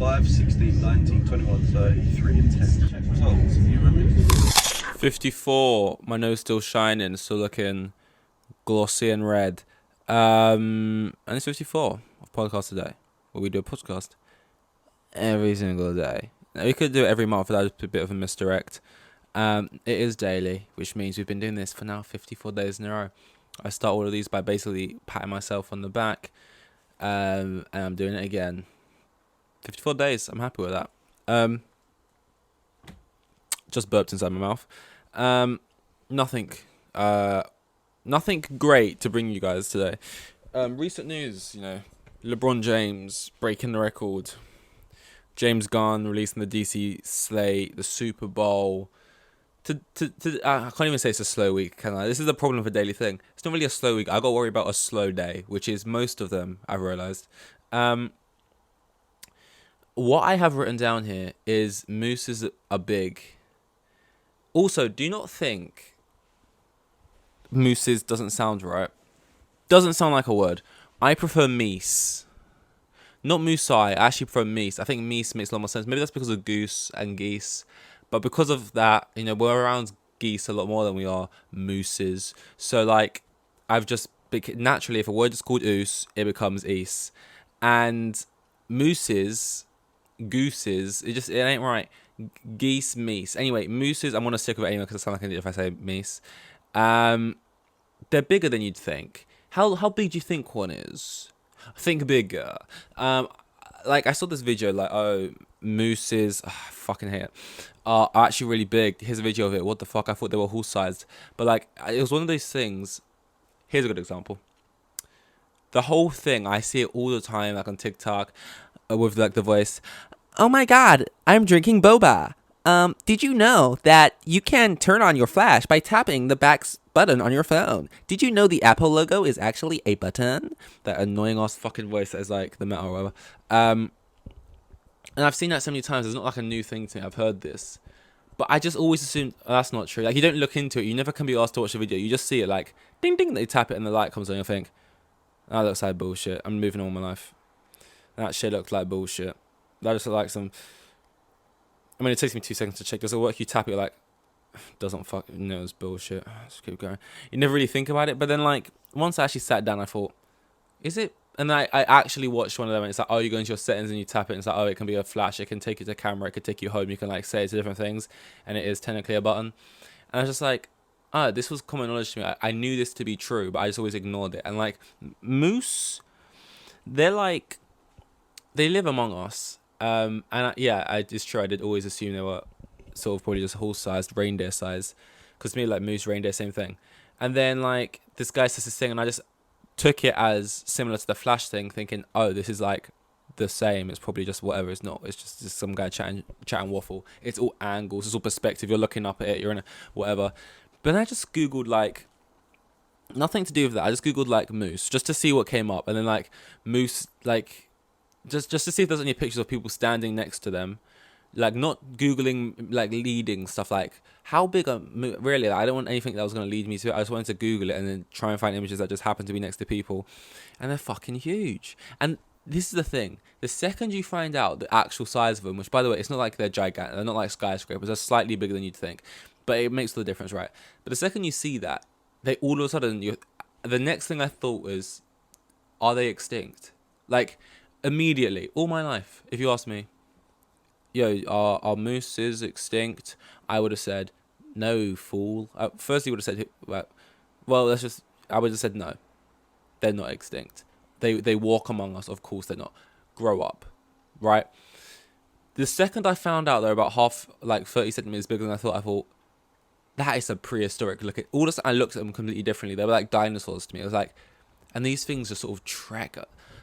5, 16, 19, 21, 33, and 10. Check results. You remember? 54. My nose still shining, still looking glossy and red. And it's 54 of podcast today, where we do a podcast every single day. Now, we could do it every month, but that would be a bit of a misdirect. It is daily, which means we've been doing this for now 54 days in a row. I start all of these by basically patting myself on the back, and I'm doing it again. 54 days, I'm happy with that. Just burped inside my mouth. Nothing great to bring you guys today. Recent news, LeBron James breaking the record. James Gunn releasing the DC slate, the Super Bowl. I can't even say it's a slow week, can I? This is the problem with a daily thing. It's not really a slow week. I got to worry about a slow day, which is most of them, I've realized. What I have written down here is mooses are big. Also, do you not think mooses doesn't sound right? Doesn't sound like a word. I prefer meese. Not moosei, I actually prefer meese. I think meese makes a lot more sense. Maybe that's because of goose and geese. But because of that, we're around geese a lot more than we are mooses. So, I've just... Naturally, if a word is called oos, it becomes ease. And mooses, gooses, it ain't right. Geese, meese. Anyway, mooses, I'm going to stick with it anyway because I sound like an idiot if I say meese. They're bigger than you'd think. How big do you think one is? Think bigger. I saw this video, mooses, I fucking hate it, are actually really big. Here's a video of it. What the fuck? I thought they were horse-sized. But, it was one of those things. Here's a good example. The whole thing, I see it all the time, on TikTok, with, the voice, "Oh my god, I'm drinking boba. Did you know that you can turn on your flash by tapping the back button on your phone? Did you know the Apple logo is actually a button?" That annoying ass fucking voice that is the metal or whatever. And I've seen that so many times. It's not a new thing to me. I've heard this. But I just always assume that's not true. You don't look into it. You never can be asked to watch the video. You just see it ding ding. They tap it and the light comes on. You think, that looks like bullshit. I'm moving on with my life. That shit looks like bullshit. That just looks like some... it takes me 2 seconds to check. Does it work? You tap it, doesn't it's bullshit. Just keep going. You never really think about it. But then, once I actually sat down, I thought, is it? And I actually watched one of them, and it's oh, you go into your settings and you tap it, and it's oh, it can be a flash, it can take you to camera, it could take you home, you can say it to different things, and it is technically a button. And I was just this was common knowledge to me. I knew this to be true, but I just always ignored it. And moose, they're they live among us. It's true. I did always assume they were sort of probably just horse-sized, reindeer-sized. Because to me, moose, reindeer, same thing. And then, this guy says this thing, and I just took it as similar to the flash thing, thinking, oh, this is, the same. It's probably just whatever. It's not. It's just some guy chatting waffle. It's all angles. It's all perspective. You're looking up at it. You're in a whatever. But then I just Googled, nothing to do with that. I just Googled, moose, just to see what came up. And then, moose, just to see if there's any pictures of people standing next to them, not googling leading stuff, how big are really. I don't want anything that was going to lead me to it. I just wanted to Google it and then try and find images that just happen to be next to people, and they're fucking huge. And this is the thing: the second you find out the actual size of them, which by the way, it's not like they're gigantic, they're not like skyscrapers, they're slightly bigger than you'd think, but it makes all the difference, right? But the second you see that, they all of a sudden, the next thing I thought was, are they extinct? Immediately, all my life, if you ask me, are mooses extinct? I would have said, no, fool. Firstly, would have said, I would have said no. They're not extinct. They walk among us, of course they're not. Grow up, right? The second I found out they're about 30 centimeters bigger than I thought, that is a prehistoric look. All of a sudden, I looked at them completely differently. They were like dinosaurs to me. I was and these things just sort of trek.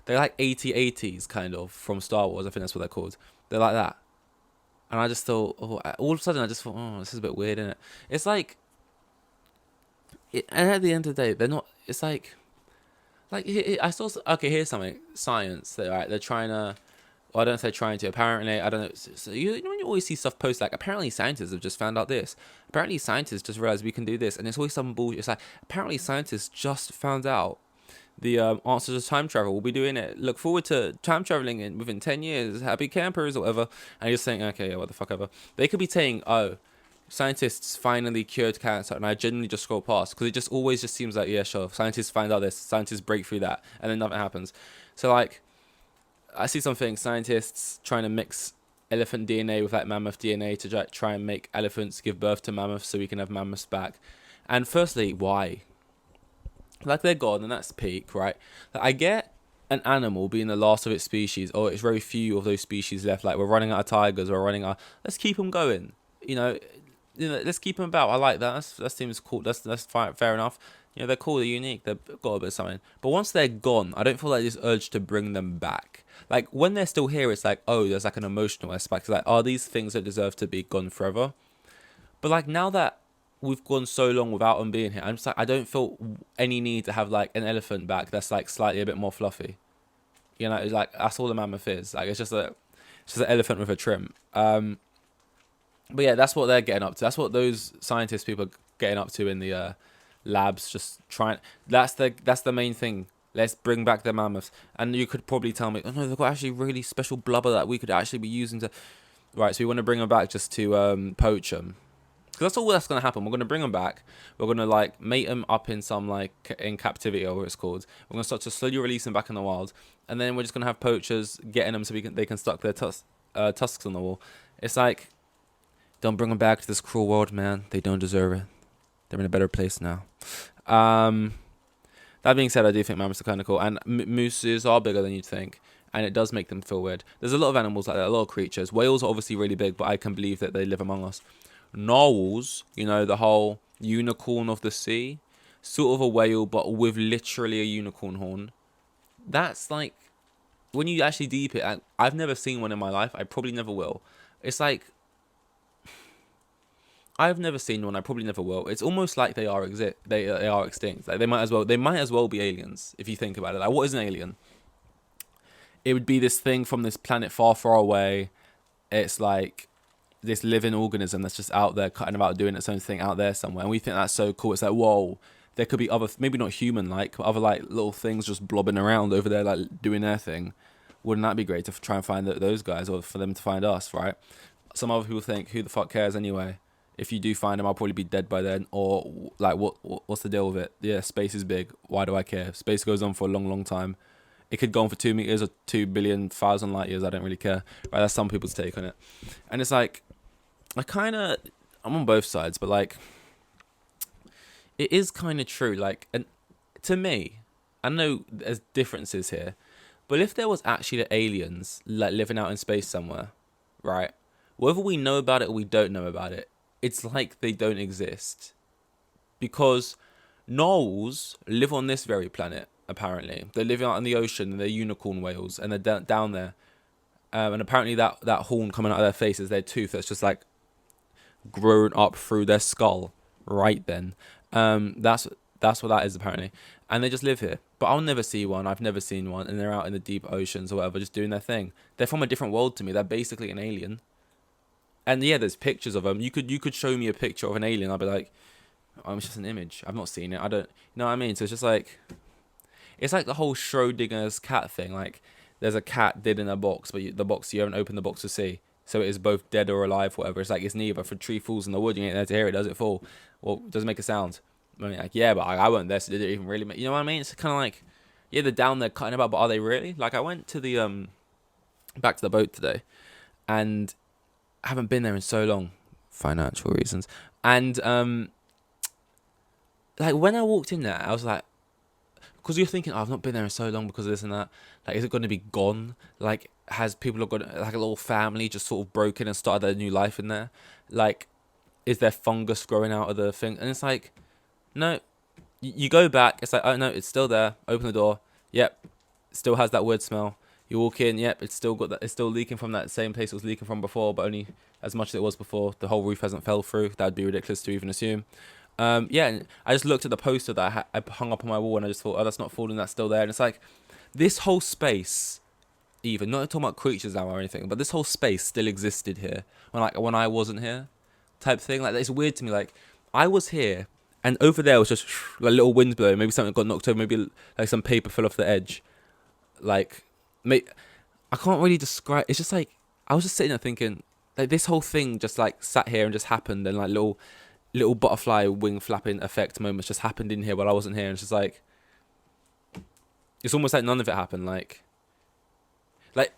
They're like AT-ATs, kind of, from Star Wars. I think that's what they're called. They're like that. And I just thought, all of a sudden, this is a bit weird, isn't it? It's and at the end of the day, they're not, it's I saw, okay, here's something. Science, they're trying to, well, I don't know if they're trying to, apparently, I don't know. So when you always see stuff posted, apparently scientists have just found out this. Apparently scientists just realized we can do this. And it's always some bullshit. It's apparently scientists just found out the answers to time travel. We'll be doing it. Look forward to time traveling in within 10 years. Happy campers or whatever. And you're saying, okay, yeah, what the fuck ever. They could be saying, oh, scientists finally cured cancer, and I genuinely just scroll past because it just always just seems like, yeah, sure, scientists find out this, scientists break through that, and then nothing happens. So like, I see something, scientists trying to mix elephant DNA with like mammoth DNA to try and make elephants give birth to mammoths so we can have mammoths back. And firstly, why? Like, they're gone, and that's peak, right? Like, I get an animal being the last of its species, or it's very few of those species left. Like, we're running out of tigers, we're running out. Let's keep them going. Let's keep them about. I like that. That seems cool. That's fine, fair enough. They're cool. They're unique. They've got a bit of something. But once they're gone, I don't feel like this urge to bring them back. Like, when they're still here, it's like, oh, there's like an emotional aspect. It's like, are these things that deserve to be gone forever? But like, now that we've gone so long without them being here, I'm just like, I don't feel any need to have like an elephant back that's like slightly a bit more fluffy. It's like, that's all the mammoth is. Like, it's just an elephant with a trim. But yeah, that's what they're getting up to. That's what those scientist people are getting up to in the labs. Just trying. That's the main thing. Let's bring back the mammoths. And you could probably tell me, oh no, they've got actually really special blubber that we could actually be using to. Right, so we want to bring them back just to poach them. Because that's all that's going to happen. We're going to bring them back. We're going to like mate them up in some like in captivity or what it's called. We're going to start to slowly release them back in the wild, and then we're just going to have poachers getting them so they can stuck their tusks on the wall. It's like, don't bring them back to this cruel world, man. They don't deserve it. They're in a better place now. That being said, I do think mammoths are kind of cool, and mooses are bigger than you'd think, and it does make them feel weird. There's a lot of animals like that, a lot of creatures. Whales are obviously really big, but I can believe that they live among us. Narwhals, the whole unicorn of the sea, sort of a whale, but with literally a unicorn horn. That's like, when you actually deep it, I've never seen one in my life. I probably never will. It's like, I've never seen one. I probably never will. It's almost like they are extinct. Like, they might as well be aliens if you think about it. Like, what is an alien? It would be this thing from this planet far, far away. It's like this living organism that's just out there, kind of out doing its own thing out there somewhere, and we think that's so cool. It's like, whoa, there could be other, maybe not human-like, but other like little things just blobbing around over there, like doing their thing. Wouldn't that be great to try and find those guys, or for them to find us, right? Some other people think, who the fuck cares anyway? If you do find them, I'll probably be dead by then. Or like, what's the deal with it? Yeah, space is big. Why do I care? Space goes on for a long, long time. It could go on for 2 meters or 2,000,000,000 light years. I don't really care. Right? That's some people's take on it. And it's like, I'm on both sides, but like, it is kind of true. Like, and to me, I know there's differences here, but if there was actually the aliens like living out in space somewhere, right? Whether we know about it or we don't know about it, it's like they don't exist. Because narwhals live on this very planet, apparently. They live out in the ocean, and they're unicorn whales, and they're down there. And apparently that horn coming out of their face is their tooth that's just like grown up through their skull right then. That's what that is, apparently. And they just live here. But I'll never see one. I've never seen one. And they're out in the deep oceans or whatever, just doing their thing. They're from a different world to me. They're basically an alien. And yeah, there's pictures of them. You could show me a picture of an alien. I'd be like, oh, it's just an image. I've not seen it. I don't, you know what I mean? So it's just like, it's like the whole Schrodinger's cat thing. Like, there's a cat dead in a box, but the box, you haven't opened the box to see. So it is both dead or alive, whatever. It's like, it's neither. If a tree falls in the wood, you ain't there to hear it. Does it fall? Well, does it make a sound? I mean, like, yeah, but I wasn't there, so did it even really make, you know what I mean? It's kind of like, yeah, they're down there cutting about, but are they really? Like, I went to the, back to the boat today, and I haven't been there in so long, financial reasons. And, like, when I walked in there, I was like, because you're thinking, oh, I've not been there in so long because of this and that. Like, is it going to be gone? Like, has people got like a little family just sort of broken and started their new life in there? Like, is there fungus growing out of the thing? And it's like, no. You go back, it's like, oh no, it's still there. Open the door. Yep, still has that weird smell. You walk in, yep, it's still got that. It's still leaking from that same place it was leaking from before, but only as much as it was before. The whole roof hasn't fell through. That'd be ridiculous to even assume. Yeah, and I just looked at the poster that I hung up on my wall, and I just thought, oh, that's not falling, that's still there. And it's like, this whole space, even not talking about creatures now or anything, but this whole space still existed here when I wasn't here, type thing. Like, it's weird to me. Like, I was here, and over there was just like a little wind blowing. Maybe something got knocked over. Maybe like some paper fell off the edge. Like, I can't really describe. It's just like I was just sitting there thinking, like this whole thing just like sat here and just happened, and like little butterfly wing flapping effect moments just happened in here while I wasn't here. And it's just like, it's almost like none of it happened. Like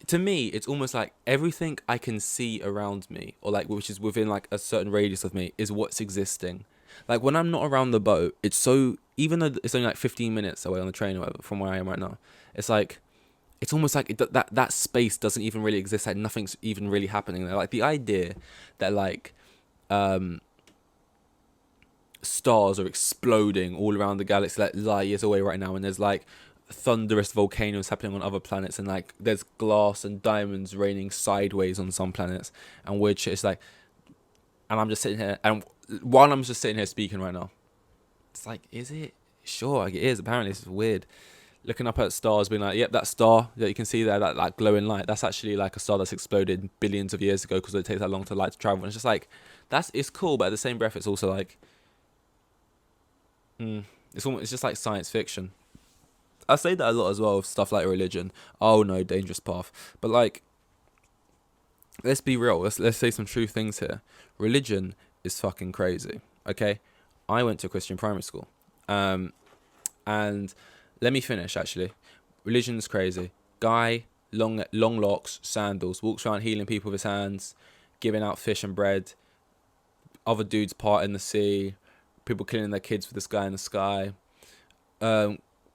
to me, it's almost like everything I can see around me, or like which is within like a certain radius of me, is what's existing. Like when I'm not around the boat, it's so, even though it's only like 15 minutes away on the train or whatever from where I am right now, it's like, it's almost like that space doesn't even really exist. Like nothing's even really happening there. Like the idea that like stars are exploding all around the galaxy, like light years away right now, and there's like thunderous volcanoes happening on other planets, and like there's glass and diamonds raining sideways on some planets, and weird shit. It's like, and I'm just sitting here, and while I'm just sitting here speaking right now, it's like, is it? Sure, like it is. Apparently, it's weird. Looking up at stars, being like, yep, that star that you can see there, that like glowing light, that's actually like a star that's exploded billions of years ago because it takes that long for light to travel. And it's just like, it's cool, but at the same breath, it's also like, it's just like science fiction. I say that a lot as well with stuff like religion. Oh no, dangerous path. But like, let's be real. Let's say some true things here. Religion is fucking crazy. Okay, I went to a Christian primary school, and let me finish, actually. Religion's crazy. Guy, long locks, sandals, walks around healing people with his hands, giving out fish and bread. Other dudes part in the sea. People killing their kids with this guy in the sky.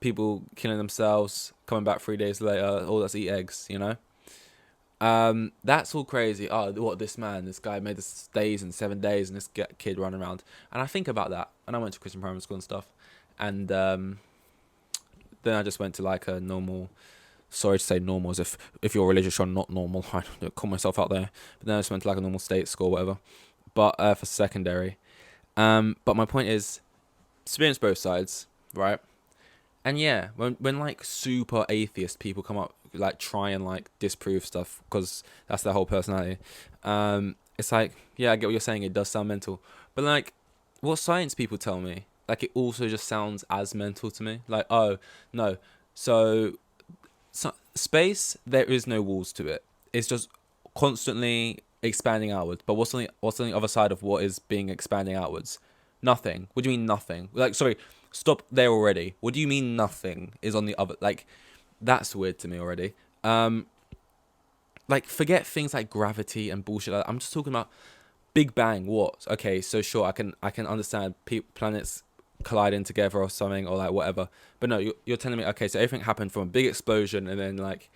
People killing themselves, coming back 3 days later. All that's eat eggs, you know? That's all crazy. Oh, what, this guy made this days and 7 days, and this kid running around. And I think about that. And I went to Christian primary school and stuff. And then I just went to like a normal, sorry to say normal, as if you're religious, you're not normal. I don't call myself out there. But then I just went to like a normal state school, whatever. But for secondary. But my point is, experience both sides, right? And yeah, when like super atheist people come up, like try and like disprove stuff, because that's their whole personality. It's like, yeah, I get what you're saying. It does sound mental. But like, what science people tell me, like it also just sounds as mental to me. Like, oh no, so space, there is no walls to it. It's just constantly expanding outwards. But what's on the other side of what is being expanding outwards? Nothing. What do you mean nothing? Like, sorry, stop there already. What do you mean nothing is on the other? Like, that's weird to me already. Like, forget things like gravity and bullshit. I'm just talking about Big Bang. What? Okay, so sure, I can understand planets colliding together or something, or like whatever. But no, you're telling me, okay, so everything happened from a big explosion, and then like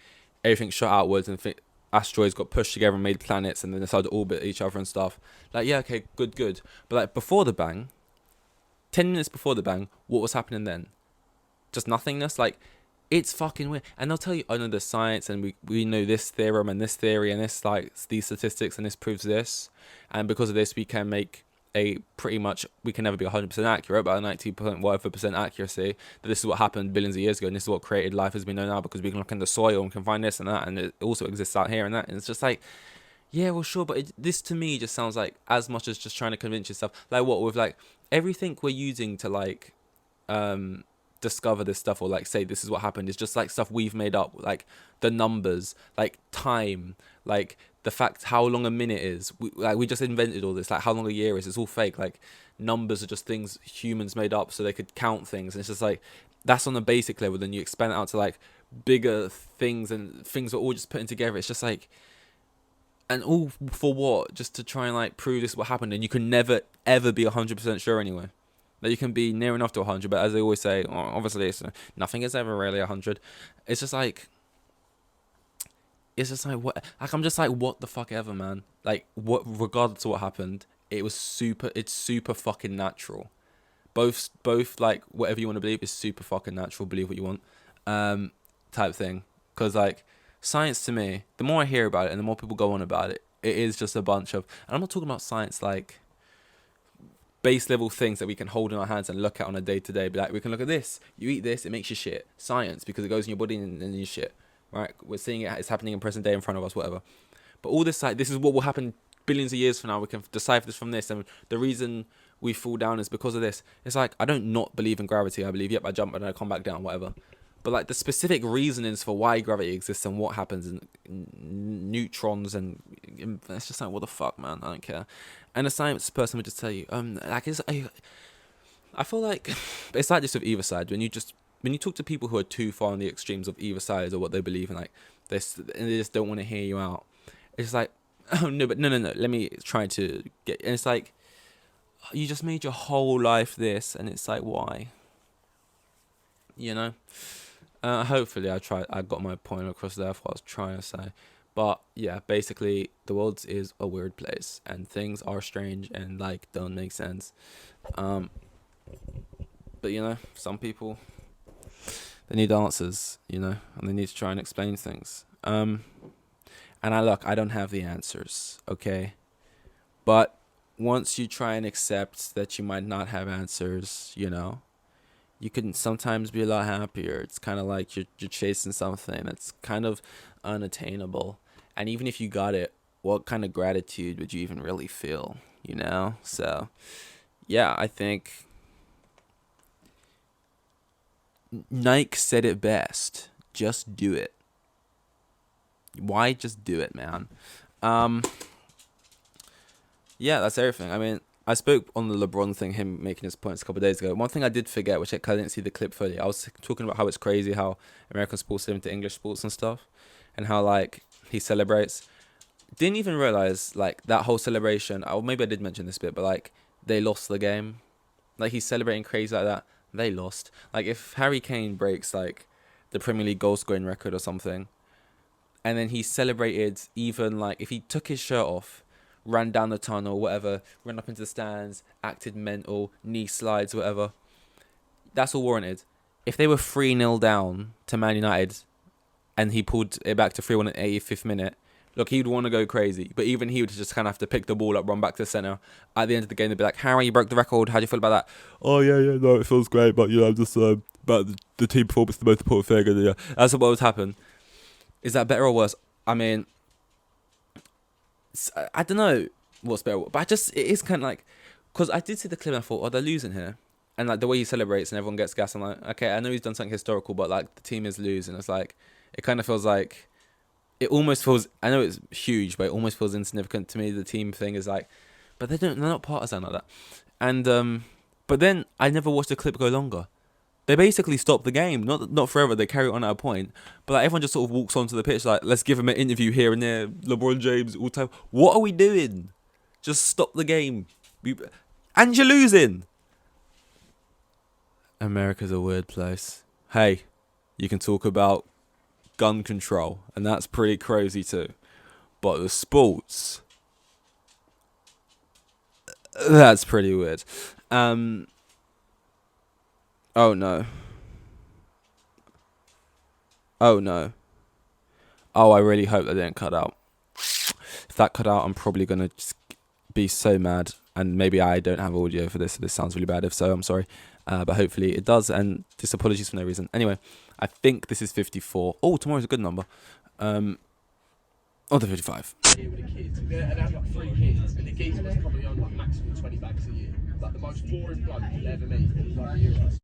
everything shot outwards, and asteroids got pushed together and made planets, and then decided to orbit each other and stuff. Like, yeah, okay, good. But like before the bang, 10 minutes before the bang, what was happening then? Just nothingness. Like, it's fucking weird. And they'll tell you, oh no, there's science, and we know this theorem and this theory and this, like, these statistics, and this proves this, and because of this we can make we can never be 100% accurate, but a 90% accuracy, that this is what happened billions of years ago, and this is what created life as we know now, because we can look in the soil and can find this and that, and it also exists out here and that. And it's just like, yeah, well, sure, but this to me just sounds like as much as just trying to convince yourself, like what, with like everything we're using to like discover this stuff, or like say this is what happened, is just like stuff we've made up, like the numbers, like time, like the fact how long a minute is. We just invented all this, like how long a year is. It's all fake. Like numbers are just things humans made up so they could count things, and it's just like, that's on the basic level. Then you expand it out to like bigger things, and things are all just putting together. It's just like, and all for what? Just to try and like prove this what happened, and you can never ever be 100% sure anyway. That you can be near enough to 100, but as they always say, obviously nothing is ever really 100. It's just like what? Like, I'm just like, what the fuck ever, man. Like, what? Regardless of what happened, it's super fucking natural. Both like whatever you want to believe is super fucking natural. Believe what you want, type thing. Because like science to me, the more I hear about it and the more people go on about it, it is just a bunch of. And I'm not talking about science like base level things that we can hold in our hands and look at on a day to day. But like, we can look at this. You eat this, it makes you shit. Science, because it goes in your body and you shit. Right? We're seeing it. It's happening in present day in front of us. Whatever. But all this, like, this is what will happen billions of years from now. We can decipher this from this, and the reason we fall down is because of this. It's like, I don't not believe in gravity. I believe, yep, I jump and I come back down, whatever. But like the specific reasonings for why gravity exists and what happens in neutrons and it's just like, what the fuck, man? I don't care. And a science person would just tell you, like I feel like it's like this with either side. When you talk to people who are too far on the extremes of either side or what they believe in, like this, and they just don't want to hear you out. It's like, oh no, but no. Let me try to get. And it's like, you just made your whole life this, and it's like, why? You know. Hopefully I got my point across there for what I was trying to say. But yeah, basically the world is a weird place and things are strange and like don't make sense. But you know, some people, they need answers, you know, and they need to try and explain things. And I don't have the answers, okay? But once you try and accept that you might not have answers, you know, you can sometimes be a lot happier. It's kind of like you're chasing something that's kind of unattainable. And even if you got it, what kind of gratitude would you even really feel, you know? So, yeah, I think Nike said it best. Just do it. Why just do it, man? Yeah, that's everything. I mean, I spoke on the LeBron thing, him making his points a couple of days ago. One thing I did forget, which I didn't see the clip fully, I was talking about how it's crazy how American sports live into English sports and stuff, and how like he celebrates. Didn't even realize like that whole celebration. Or maybe I did mention this bit, but like they lost the game. Like he's celebrating crazy like that. They lost. Like if Harry Kane breaks like the Premier League goal scoring record or something, and then he celebrated even like if he took his shirt off, ran down the tunnel, whatever, ran up into the stands, acted mental, knee slides, whatever. That's all warranted. If they were 3-0 down to Man United and he pulled it back to 3-1 at the 85th minute, look, he'd want to go crazy. But even he would just kind of have to pick the ball up, run back to the centre. At the end of the game, they'd be like, Harry, you broke the record. How do you feel about that? Oh, yeah, no, it feels great. But, you know, just but the team performance is the most important thing. Yeah. That's what would happen. Is that better or worse? I mean, I don't know what's better, but it is kind of like, because I did see the clip and I thought, oh, they're losing here, and like the way he celebrates and everyone gets gas, I'm like, okay, I know he's done something historical, but like the team is losing. It's like, it kind of feels like, it almost feels, I know it's huge, but it almost feels insignificant to me. The team thing is like, but they're not partisan like that, and but then I never watched the clip go longer. They basically stop the game, not forever. They carry it on at a point, but like everyone just sort of walks onto the pitch like, let's give him an interview here and there. LeBron James all time. What are we doing? Just stop the game, and you're losing. America's a weird place. Hey, you can talk about gun control, and that's pretty crazy too. But the sports, that's pretty weird. Oh no. Oh no. Oh, I really hope that didn't cut out. If that cut out, I'm probably going to just be so mad. And maybe I don't have audio for this, so this sounds really bad. If so, I'm sorry. But hopefully it does. And just apologies for no reason. Anyway, I think this is 54. Oh, tomorrow's a good number. Oh, the 55. Here with the kids, and I have like 3 kids, and the geezer was probably on like maximum 20 bags a year. Like the most boring bloke you'll ever meet. Like,